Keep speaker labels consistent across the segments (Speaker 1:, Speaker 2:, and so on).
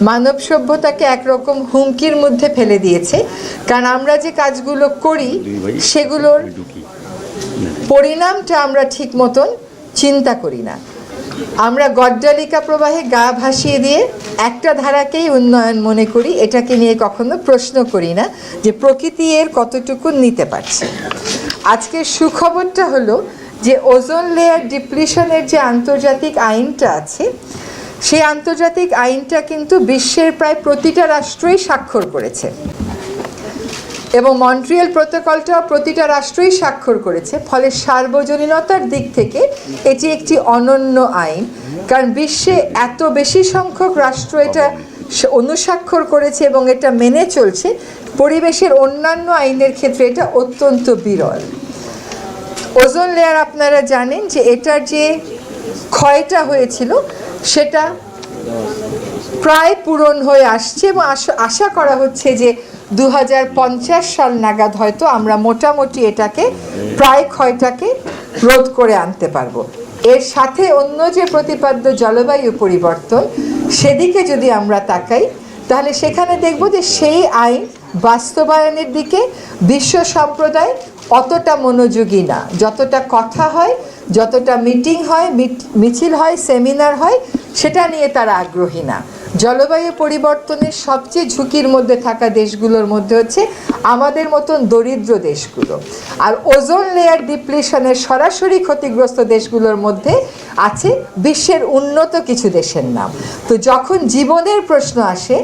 Speaker 1: মানব সভ্যতাকে একরকম হুমকির মধ্যে ফেলে দিয়েছে। কারণ আমরা যে কাজগুলো করি সেগুলোর পরিণামটা আমরা ঠিক মতন চিন্তা করি না। আমরা গড্ডালিকা প্রবাহে গা ভাসিয়ে দিয়ে একটা ধারাকেই উন্নয়ন মনে করি, এটাকে নিয়ে কখনো প্রশ্ন করি না যে প্রকৃতি এর কতটুকু নিতে পারছে। আজকের সুখবরটা হলো যে ওজোন লেয়ার ডিপ্লিশনের যে আন্তর্জাতিক আইনটা আছে, সেই আন্তর্জাতিক আইনটা কিন্তু বিশ্বের প্রায় প্রতিটা রাষ্ট্রই স্বাক্ষর করেছে এবং মন্ট্রিয়াল প্রটোকলটাও প্রতিটা রাষ্ট্রই স্বাক্ষর করেছে। ফলে সার্বজনীনতার দিক থেকে এটি একটি অনন্য আইন, কারণ বিশ্বে এত বেশি সংখ্যক রাষ্ট্র এটা অনুস্বাক্ষর করেছে এবং এটা মেনে চলছে। পরিবেশের অন্যান্য আইনের ক্ষেত্রে এটা অত্যন্ত বিরল। ওজোন লেয়ার আপনারা জানেন যে এটার যে ক্ষয়টা হয়েছিল সেটা প্রায় পূরণ হয়ে আসছে এবং আশা করা হচ্ছে যে 2050 সাল নাগাদ হয়তো আমরা মোটামুটি এটাকে প্রায় ক্ষয়টাকে রোধ করে আনতে পারবো। এর সাথে অন্য যে প্রতিপাদ্য জলবায়ু পরিবর্তন, সেদিকে যদি আমরা তাকাই তাহলে সেখানে দেখব যে সেই আইন বাস্তবায়নের দিকে বিশ্ব সম্প্রদায় অতটা মনোযোগী না। যতটা কথা হয়, যতটা মিটিং হয়, মিছিল হয়, সেমিনার হয়, সেটা নিয়ে তারা আগ্রহী না। জলবায়ু পরিবর্তনের সবচেয়ে ঝুঁকির মধ্যে থাকা দেশগুলোর মধ্যে হচ্ছে আমাদের মতন দরিদ্র দেশগুলো, আর ওজোন লেয়ার ডিপ্লিশনের সরাসরি ক্ষতিগ্রস্ত দেশগুলোর মধ্যে আছে বিশ্বের উন্নত কিছু দেশের নাম। তো যখন জীবনের প্রশ্ন আসে,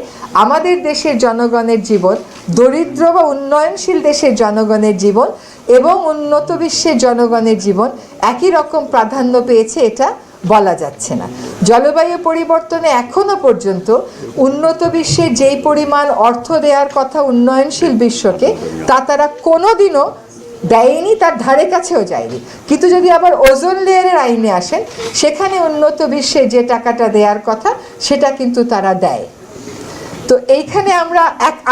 Speaker 1: আমাদের দেশের জনগণের জীবন, দরিদ্র বা উন্নয়নশীল দেশের জনগণের জীবন এবং উন্নত বিশ্বের জনগণের জীবন একই রকম প্রাধান্য পেয়েছে এটা বলা যাচ্ছে না। জলবায়ু পরিবর্তনে এখনো পর্যন্ত উন্নত বিশ্বের যেই পরিমাণ অর্থ দেওয়ার কথা উন্নয়নশীল বিশ্বকে, তা তারা কোনোদিনও দেয়নি, তার ধারে কাছেও যায়নি। কিন্তু যদি আবার ওজোন লেয়ারের আইনে আসেন, সেখানে উন্নত বিশ্বে যে টাকাটা দেওয়ার কথা সেটা কিন্তু তারা দেয়। তো এইখানে আমরা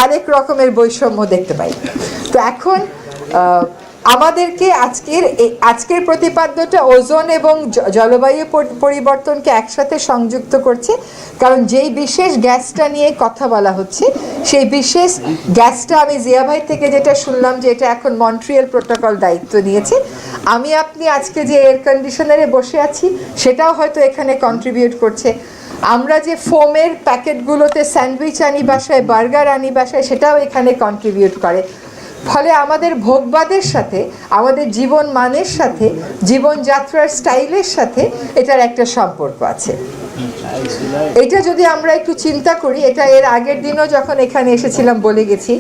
Speaker 1: আরেক রকমের বৈষম্য দেখতে পাই। তো এখন আমাদেরকে আজকের প্রতিপাদ্যটা ওজোন এবং জলবায়ু পরিবর্তনকে একসাথে সংযুক্ত করছে, কারণ যেই বিশেষ গ্যাসটা নিয়ে কথা বলা হচ্ছে, সেই বিশেষ গ্যাসটা আমি জিয়া ভাই থেকে যেটা শুনলাম যে এটা এখন মন্ট্রিয়াল প্রটোকল দায়িত্ব নিয়েছে। আপনি আজকে যে এয়ার কন্ডিশনারে বসে আছি সেটাও হয়তো এখানে কন্ট্রিবিউট করছে। আমরা যে ফোমের প্যাকেটগুলোতে স্যান্ডউইচ আনি বাসায়, বার্গার আনি বাসায়, সেটাও এখানে কন্ট্রিবিউট করে। ফলে আমাদের ভোগবাদের সাথে, আমাদের জীবন মানের সাথে, জীবনযাত্রার স্টাইলের সাথে এটার একটা সম্পর্ক আছে। এটা যদি আমরা একটু চিন্তা করি, এটা এর আগের দিনও যখন এখানে এসেছিলাম বলে গেছি,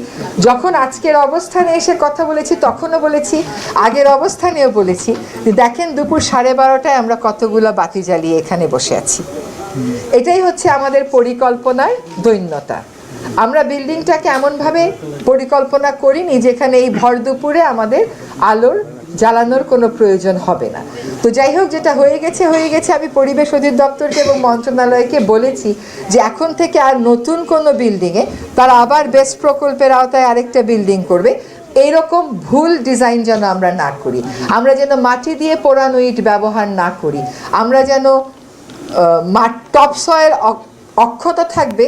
Speaker 1: যখন আজকের অবস্থানে এসে কথা বলেছি তখনও বলেছি, আগের অবস্থানেও বলেছি যে দেখেন দুপুর 12:30টায় আমরা কতগুলো বাতি জ্বালিয়ে এখানে বসে আছি। এটাই হচ্ছে আমাদের পরিকল্পনার দৈন্যতা। আমরা বিল্ডিংটাকে এমনভাবে পরিকল্পনা করিনি যেখানে এই ভর দুপুরে আমাদের আলোর জ্বালানোর কোনো প্রয়োজন হবে না। তো যাই হোক, যেটা হয়ে গেছে। আমি পরিবেশ অধিদপ্তরকে এবং মন্ত্রণালয়কে বলেছি যে এখন থেকে আর নতুন কোনো বিল্ডিংয়ে তারা আবার বেস্ট প্রকল্পের আওতায় আরেকটা বিল্ডিং করবে, এইরকম ভুল ডিজাইন যেন আমরা না করি। আমরা যেন মাটি দিয়ে পোড়ানো ইট ব্যবহার না করি। আমরা যেন টপ সয়েল অক্ষত থাকবে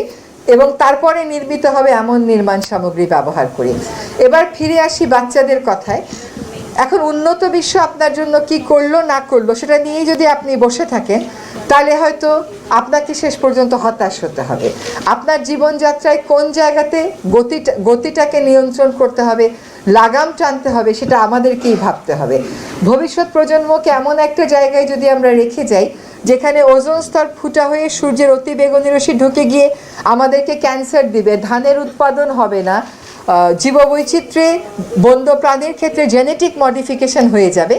Speaker 1: এবং তারপরে নির্মিত হবে এমন নির্মাণ সামগ্রী ব্যবহার করি। এবার ফিরে আসি বাচ্চাদের কথায়। এখন উন্নত বিশ্ব আপনার জন্য কি করলো না করলো সেটা নিয়েই যদি আপনি বসে থাকেন, তাহলে হয়তো আপনাকে শেষ পর্যন্ত হতাশ হতে হবে। আপনার জীবনযাত্রায় কোন জায়গাতে গতিটাকে নিয়ন্ত্রণ করতে হবে, লাগাম টানতে হবে, সেটা আমাদেরকেই ভাবতে হবে। ভবিষ্যৎ প্রজন্মকে এমন একটা জায়গায় যদি আমরা রেখে যাই যেখানে ওজোন স্তর ফুটা হয়ে সূর্যের অতি বেগুনি রশ্মি ঢুকে গিয়ে আমাদেরকে ক্যান্সার দিবে, ধানের উৎপাদন হবে না, জীববৈচিত্র্যে বন্য প্রাণীর ক্ষেত্রে জেনেটিক মডিফিকেশন হয়ে যাবে,